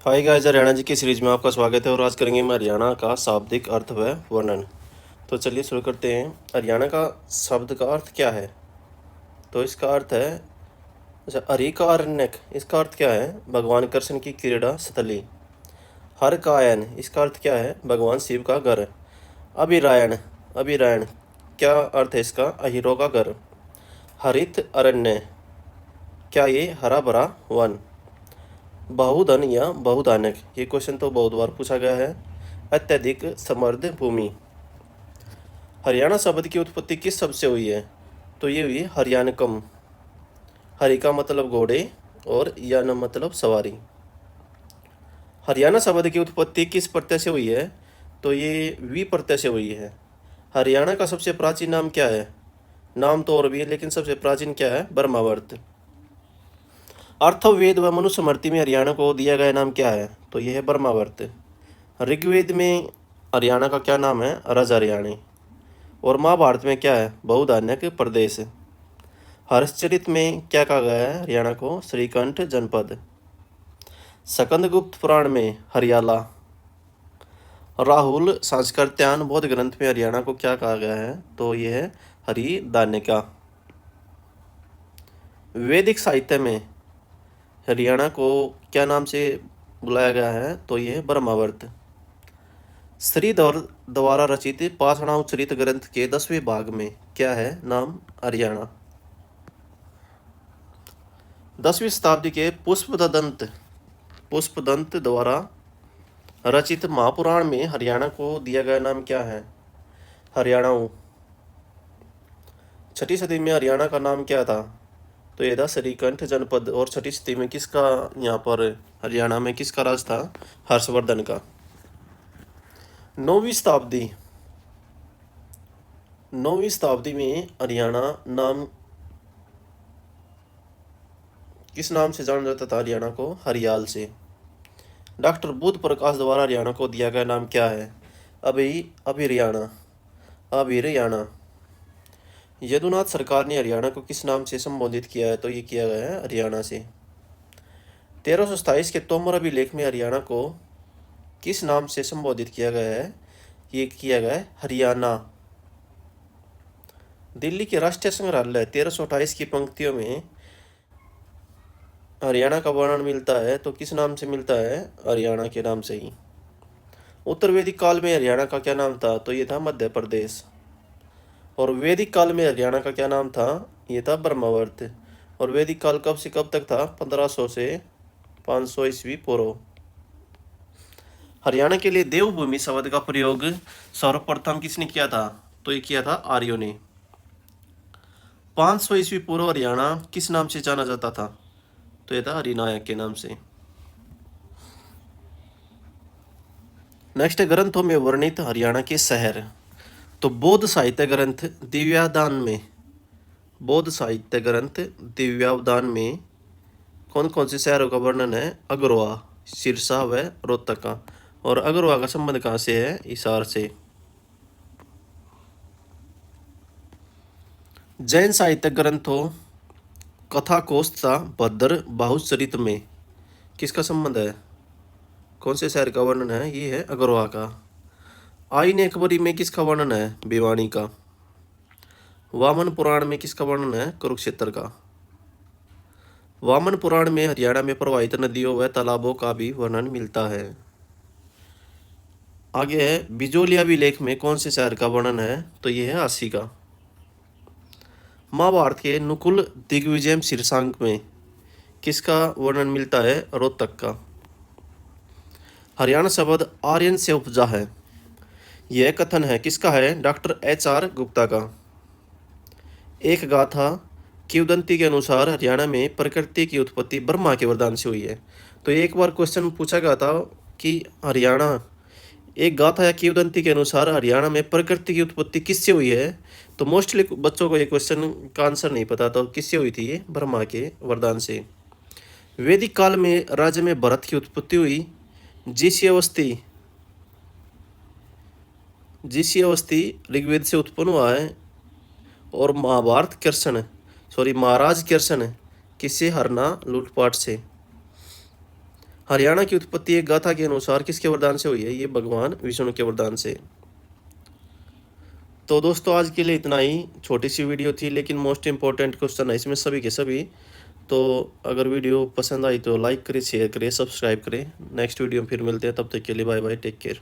Hi guys, Haryana जी की series में आपका स्वागत है और आज करेंगे हम हरियाणा का शाब्दिक अर्थ व वर्णन। तो चलिए शुरू करते हैं। हरियाणा का शब्द का अर्थ क्या है? तो इसका अर्थ है अच्छा, हरि का अरण्यक, इसका अर्थ क्या है? भगवान कृष्ण की क्रीड़ा स्थली। हर का आयन, इसका अर्थ क्या है? भगवान शिव का घर। अभिरायण, अभिरायण क्या अर्थ है इसका? अहीरों का घर। हरित अरण्य, क्या ये हरा भरा वन? बहुधन या बहुधानक, ये क्वेश्चन तो बहुत बार पूछा गया है। अत्यधिक समृद्ध भूमि। हरियाणा शब्द की उत्पत्ति किस शब्द से हुई है? तो ये हुई हरियाणकम। हरि का मतलब घोड़े और यान मतलब सवारी। हरियाणा शब्द की उत्पत्ति किस प्रत्यय से हुई है? तो ये वी प्रत्यय से हुई है। हरियाणा का सबसे प्राचीन नाम क्या है? नाम तो और भी है, लेकिन सबसे प्राचीन क्या है? ब्रह्मावर्त। अर्थवेद व मनुस्मृति में हरियाणा को दिया गया नाम क्या है? तो यह है ब्रह्मावर्त। ऋग्वेद में हरियाणा का क्या नाम है? रज हरियाणी। और महाभारत में क्या है? बहुधान्यक प्रदेश। हर्षचरित में क्या कहा गया है हरियाणा को? श्रीकंठ जनपद। स्कंदगुप्त पुराण में हरियाला। राहुल सांस्कृत्यान बौद्ध ग्रंथ में हरियाणा को क्या कहा गया है? तो यह है हरिदान्यका। वैदिक साहित्य में हरियाणा को क्या नाम से बुलाया गया है? तो यह है ब्रह्मावर्त। श्रीधर द्वारा रचित पाषाणाव चरित ग्रंथ के 10वें भाग में क्या है नाम? हरियाणा। 10वीं शताब्दी के पुष्पदंत द्वारा रचित महापुराण में हरियाणा को दिया गया नाम क्या है? हरियाणाऊ। 6ठी सदी में हरियाणा का नाम क्या था? तो यह था श्रीकंठ जनपद। और 6ठी सदी में किसका यहाँ पर हरियाणा में किसका राज था? हर्षवर्धन का। 9वीं शताब्दी 9वीं शताब्दी में हरियाणा नाम किस नाम से जाना जाता था? हरियाणा को हरियाल से। डॉक्टर बुद्ध प्रकाश द्वारा हरियाणा को दिया गया नाम क्या है? अभिरियाणा। अभिरियाणा। यदुनाथ सरकार ने हरियाणा को किस नाम से संबोधित किया है? तो ये किया गया है हरियाणा से। 1327 के तोमर अभिलेख में हरियाणा को किस नाम से संबोधित किया गया है? ये किया गया है हरियाणा। दिल्ली के राष्ट्रीय संग्रहालय 1328 की पंक्तियों में हरियाणा का वर्णन मिलता है, तो किस नाम से मिलता है? हरियाणा के नाम से ही। उत्तर वैदिक काल में हरियाणा का क्या नाम था? तो ये था मध्य प्रदेश। और वैदिक काल में हरियाणा का क्या नाम था? ये था ब्रह्मावर्त। और वैदिक काल कब से कब तक था? 1500 से 500 ईस्वी पूर्व। हरियाणा के लिए देवभूमि शब्द का प्रयोग सर्वप्रथम किसने किया था? तो ये किया था आर्यों ने। 500 ईस्वी पूर्व हरियाणा किस नाम से जाना जाता था? तो यह था हरिनायक के नाम से। नेक्स्ट, ग्रंथों में वर्णित हरियाणा के शहर। तो बौद्ध साहित्य ग्रंथ दिव्यावदान में कौन कौन से शहरों का वर्णन है? अगरवा, सिरसा व रोहतक का। और अगरवा का संबंध कहाँ से है? हिसार से। जैन साहित्य ग्रंथों कथा कोश तथा भद्र बाहुचरित में किसका संबंध है? कौन से शहर का वर्णन है? ये है अगरवा का। आईन अकबरी में किसका वर्णन है? भिवानी का। वामन पुराण में किसका वर्णन है? कुरुक्षेत्र का। वामन पुराण में हरियाणा में प्रवाहित नदियों व तालाबों का भी वर्णन मिलता है। आगे है बिजोलिया अभिलेख में कौन से शहर का वर्णन है? तो यह है आसी का। महाभारत के नुकुल दिग्विजय शीर्षांक में किसका वर्णन मिलता है? रोहतक का। हरियाणा शब्द आर्यन से उपजा है, यह कथन है किसका है? डॉक्टर HR गुप्ता का। एक गाथा किंवदंती के अनुसार हरियाणा में प्रकृति की उत्पत्ति ब्रह्मा के वरदान से हुई है। तो एक बार क्वेश्चन पूछा गया था कि हरियाणा, एक गाथा या किंवदंती के अनुसार हरियाणा में प्रकृति की उत्पत्ति किससे हुई है? तो मोस्टली बच्चों को ये क्वेश्चन का आंसर नहीं पता, तो किससे हुई थी? ये ब्रह्मा के वरदान से। वैदिक काल में राज्य में भरत की उत्पत्ति हुई। जीसी अवस्थी ऋग्वेद से उत्पन्न हुआ है। और महाराज कृष्ण किससे? हरना लूटपाट से। हरियाणा की उत्पत्ति एक गाथा के अनुसार किसके वरदान से हुई है? ये भगवान विष्णु के वरदान से। तो दोस्तों आज के लिए इतना ही, छोटी सी वीडियो थी लेकिन मोस्ट इम्पोर्टेंट क्वेश्चन है इसमें सभी के सभी। तो अगर वीडियो पसंद आई तो लाइक करें, शेयर करें, सब्सक्राइब करें। नेक्स्ट वीडियो में फिर मिलते हैं, तब तक के लिए बाय बाय, टेक केयर।